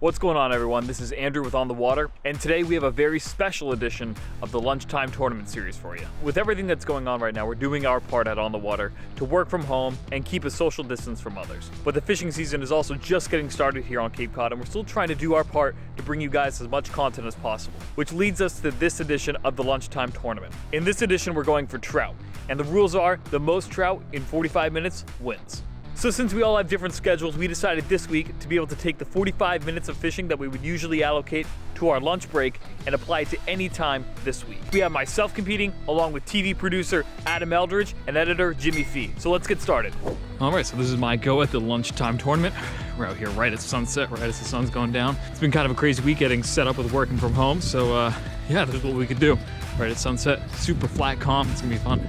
What's going on, everyone? This is Andrew with On the Water, and today we have a very special edition of the Lunchtime Tournament series for you. With everything that's going on right now, we're doing our part at On the Water to work from home and keep a social distance from others. But the fishing season is also just getting started here on Cape Cod, and we're still trying to do our part to bring you guys as much content as possible, which leads us to this edition of the Lunchtime Tournament. In this edition, we're going for trout, and the rules are the most trout in 45 minutes wins. So since we all have different schedules, we decided this week to be able to take the 45 minutes of fishing that we would usually allocate to our lunch break and apply it to any time this week. We have myself competing along with TV producer Adam Eldridge and editor Jimmy Fee. So let's get started. All right, so this is my go at the Lunchtime Tournament. We're out here right at sunset, right as the sun's going down. It's been kind of a crazy week getting set up with working from home. So yeah, this is what we could do. Right at sunset, super flat, calm. It's gonna be fun.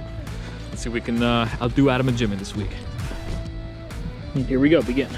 Let's see if we can outdo Adam and Jimmy this week. Here we go, begin.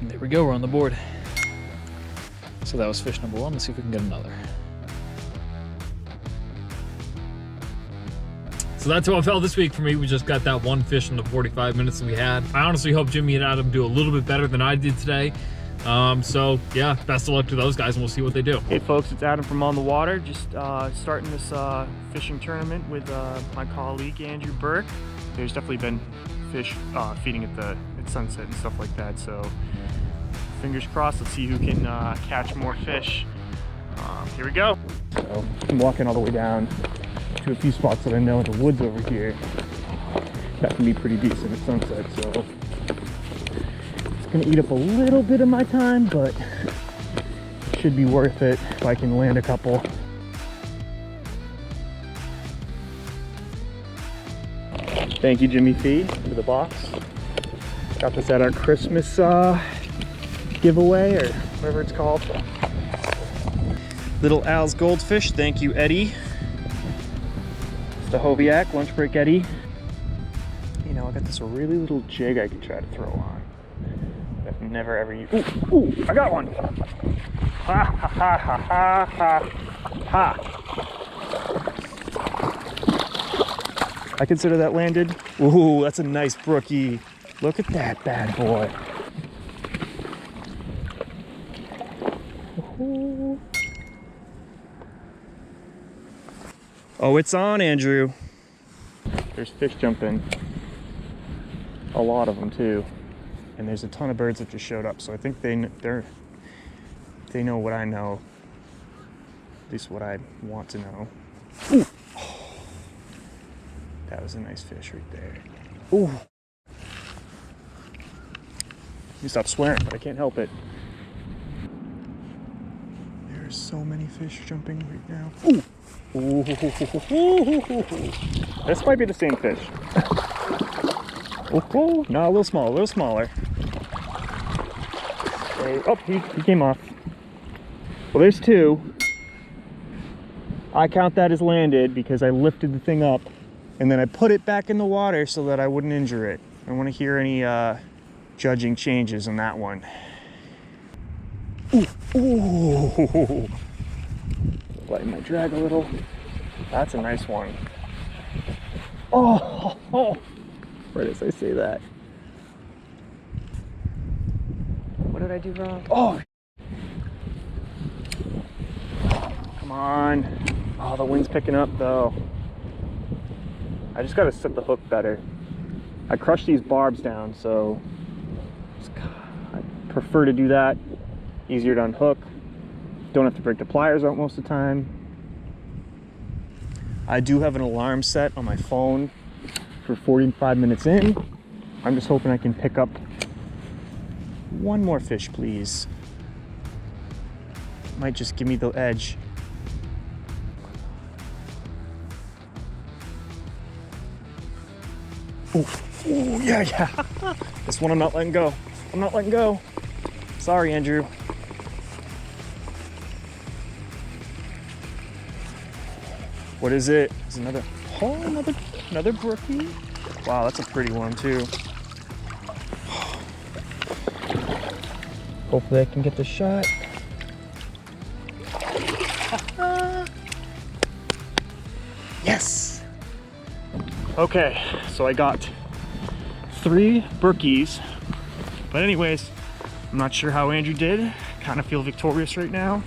There we go, we're on the board. So that was fish number one. Let's see if we can get another. So that's how it felt this week for me. We just got that one fish in the 45 minutes that we had. I honestly hope Jimmy and Adam do a little bit better than I did today. So yeah, best of luck to those guys and we'll see what they do. Hey folks, it's Adam from On the Water. Just starting this fishing tournament with my colleague Andrew Burke. There's definitely been fish feeding at sunset and stuff like that, so fingers crossed. Let's see who can catch more fish. Here we go. So I'm walking all the way down to a few spots that I know in the woods over here that can be pretty decent at sunset, so it's gonna eat up a little bit of my time, but it should be worth it if I can land a couple. Thank you, Jimmy Fee, for the box. Got this at our Christmas giveaway, or whatever it's called. Little Al's Goldfish, thank you, Eddie. It's the Hoviak, lunch break Eddie. You know, I got this really little jig I could try to throw on. I've never ever used. Ooh, ooh, I got one! Ha ha ha ha ha ha ha! I consider that landed. Ooh, that's a nice brookie. Look at that bad boy. Ooh. Oh, it's on, Andrew. There's fish jumping. A lot of them too. And there's a ton of birds that just showed up, so I think they know what I know. At least what I want to know. Ooh. That was a nice fish right there. Ooh. You stop swearing, but I can't help it. There's so many fish jumping right now. Ooh. Ooh. This might be the same fish. Oh, no, a little small, a little smaller. Oh, he came off. Well, there's two. I count that as landed because I lifted the thing up and then I put it back in the water so that I wouldn't injure it. I don't want to hear any judging changes on that one. Ooh, ooh. Letting my drag a little. That's a nice one. Oh, oh. Right as I say that. What did I do wrong? Oh. Come on. Oh, the wind's picking up though. I just gotta set the hook better. I crushed these barbs down, so I prefer to do that. Easier to unhook. Don't have to break the pliers out most of the time. I do have an alarm set on my phone for 45 minutes in. I'm just hoping I can pick up one more fish, please. Might just give me the edge. Ooh. Ooh, yeah. This one I'm not letting go. I'm not letting go. Sorry, Andrew. What is it? It's another, oh, another brookie. Wow, that's a pretty one too. Hopefully I can get the shot. Yes! Okay, so I got 3 brookies. But anyways, I'm not sure how Andrew did. Kind of feel victorious right now.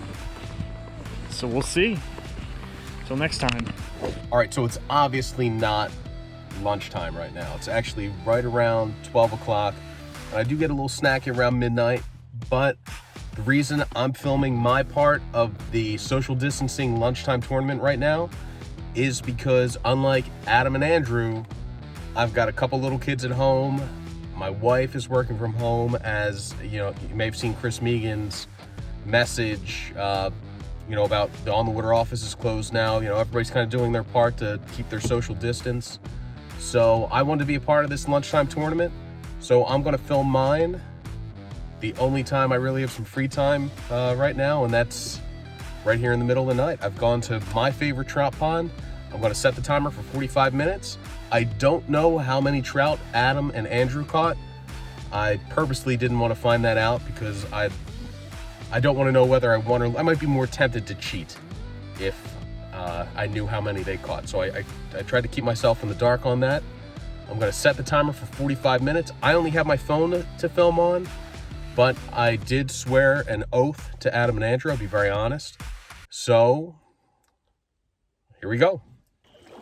So we'll see. Till next time. All right, so it's obviously not lunchtime right now. It's actually right around 12 o'clock. And I do get a little snacky around midnight, but the reason I'm filming my part of the social distancing lunchtime tournament right now is because, unlike Adam and Andrew, I've got a couple little kids at home. My wife is working from home, as you know, you may have seen Chris Megan's message, about the On the Water office is closed now. Everybody's kind of doing their part to keep their social distance. So I wanted to be a part of this lunchtime tournament. So I'm going to film mine. The only time I really have some free time right now, and that's right here in the middle of the night. I've gone to my favorite trout pond. I'm going to set the timer for 45 minutes. I don't know how many trout Adam and Andrew caught. I purposely didn't want to find that out because I don't want to know whether I won or I might be more tempted to cheat if I knew how many they caught. So I tried to keep myself in the dark on that. I'm going to set the timer for 45 minutes. I only have my phone to film on, but I did swear an oath to Adam and Andrew. I'll be very honest. So here we go.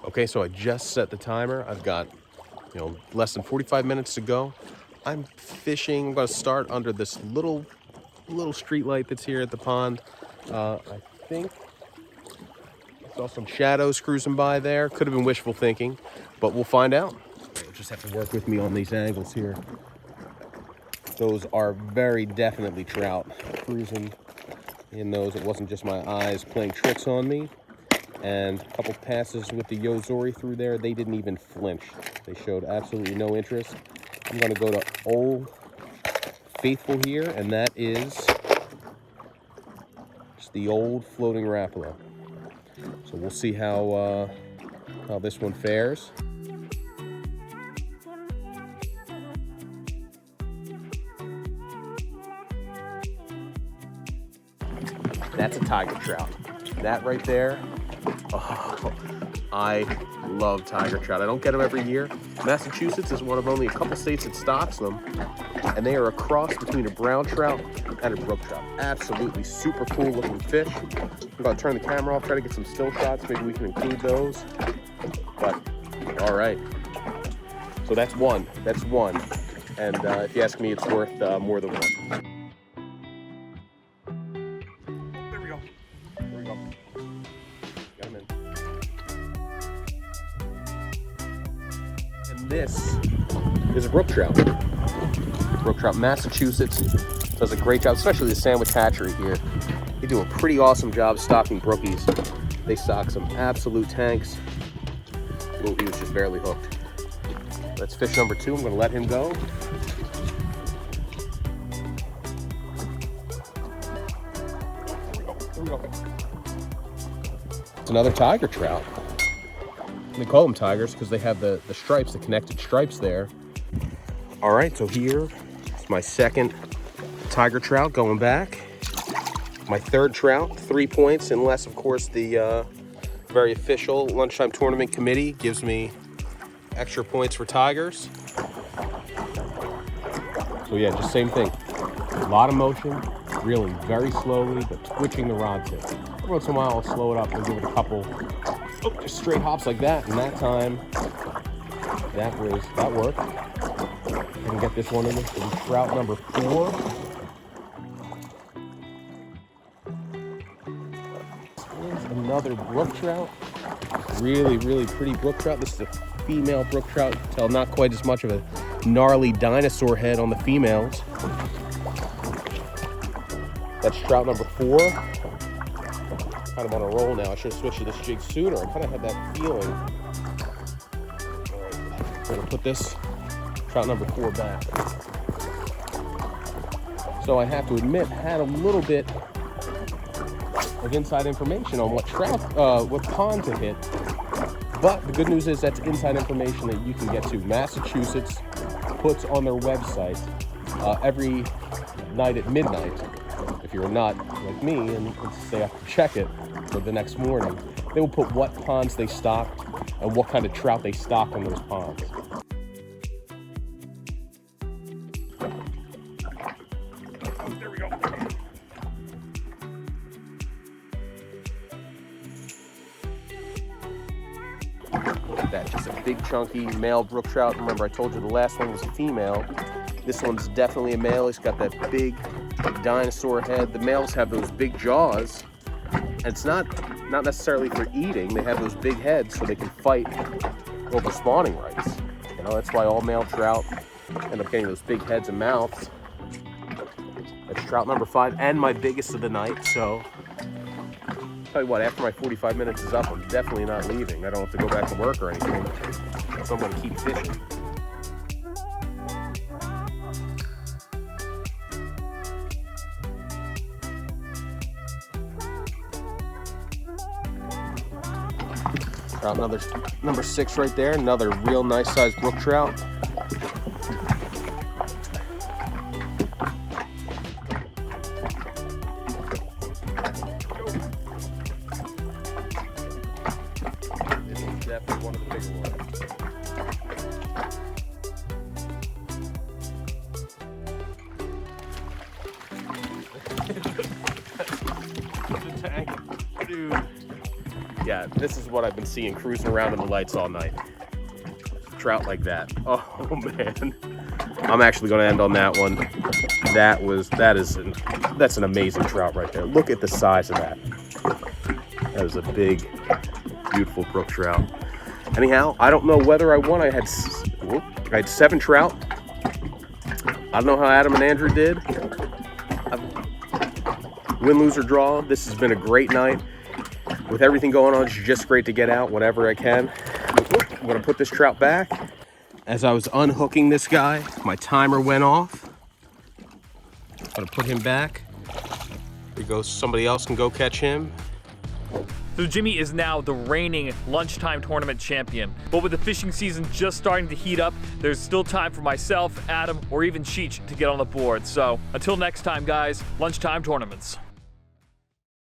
Okay, so I just set the timer. I've got, less than 45 minutes to go. I'm fishing. I'm going to start under this little street light that's here at the pond. I think I saw some shadows cruising by there. Could have been wishful thinking, but we'll find out. You'll just have to work with me on these angles here. Those are very definitely trout cruising in those. It wasn't just my eyes playing tricks on me. And a couple passes with the Yozori through there, they didn't even flinch. They showed absolutely no interest. I'm going to go to Old Faithful here, and that is just the old floating Rapala. So we'll see how this one fares. That's a tiger trout. That right there. Oh, I love tiger trout. I don't get them every year. Massachusetts is one of only a couple states that stocks them, and they are a cross between a brown trout and a brook trout. Absolutely super cool looking fish. I'm going to turn the camera off, try to get some still shots. Maybe we can include those. But, all right. So that's one. That's one. And if you ask me, it's worth more than one. This is a brook trout. Brook trout, Massachusetts does a great job, especially the Sandwich Hatchery here. They do a pretty awesome job stocking brookies. They stock some absolute tanks. Ooh, he was just barely hooked. That's fish number 2. I'm going to let him go. Here we go. It's another tiger trout. They call them tigers because they have the stripes, the connected stripes there. All right, so here is my second tiger trout going back. My third trout, 3 points, unless, of course, the very official lunchtime tournament committee gives me extra points for tigers. So yeah, just same thing. A lot of motion, reeling very slowly, but twitching the rod tip. Every once in a while, I'll slow it up and give it a couple just straight hops like that, and that time that worked. I can get this one in. This is trout number 4. This is another brook trout. Really, really pretty brook trout. This is a female brook trout. You can tell not quite as much of a gnarly dinosaur head on the females. That's trout number 4. Kind of on a roll now. I should have switched to this jig sooner. I kind of had that feeling. All right, we're gonna put this trout number 4 back. So I have to admit, had a little bit of inside information on what what pond to hit. But the good news is that's inside information that you can get to. Massachusetts puts on their website every night at midnight, if you're not like me and stay have to check it for the next morning, they will put what ponds they stock and what kind of trout they stock on those ponds. There we go. Look at that, just a big chunky male brook trout. Remember I told you the last one was a female. This one's definitely a male. He's got that big dinosaur head. The males have those big jaws. And it's not necessarily for eating. They have those big heads so they can fight over spawning rights. You know, that's why all male trout end up getting those big heads and mouths. That's trout number 5 and my biggest of the night. So tell you what, after my 45 minutes is up, I'm definitely not leaving. I don't have to go back to work or anything. So I'm going to keep fishing. Trout number 6 right there. Another real nice sized brook trout. This is definitely one of the bigger ones. The tank, dude. Yeah, this is what I've been seeing cruising around in the lights all night. Trout like that. Oh man. I'm actually going to end on that one. That's an amazing trout right there. Look at the size of that. That is a big, beautiful brook trout. Anyhow, I don't know whether I won. I had 7 trout. I don't know how Adam and Andrew did. Win, lose, or draw. This has been a great night. With everything going on, it's just great to get out whenever I can. I'm gonna put this trout back. As I was unhooking this guy, my timer went off. I'm gonna put him back. Here goes, somebody else can go catch him. So Jimmy is now the reigning lunchtime tournament champion. But with the fishing season just starting to heat up, there's still time for myself, Adam, or even Cheech to get on the board. So until next time, guys, lunchtime tournaments.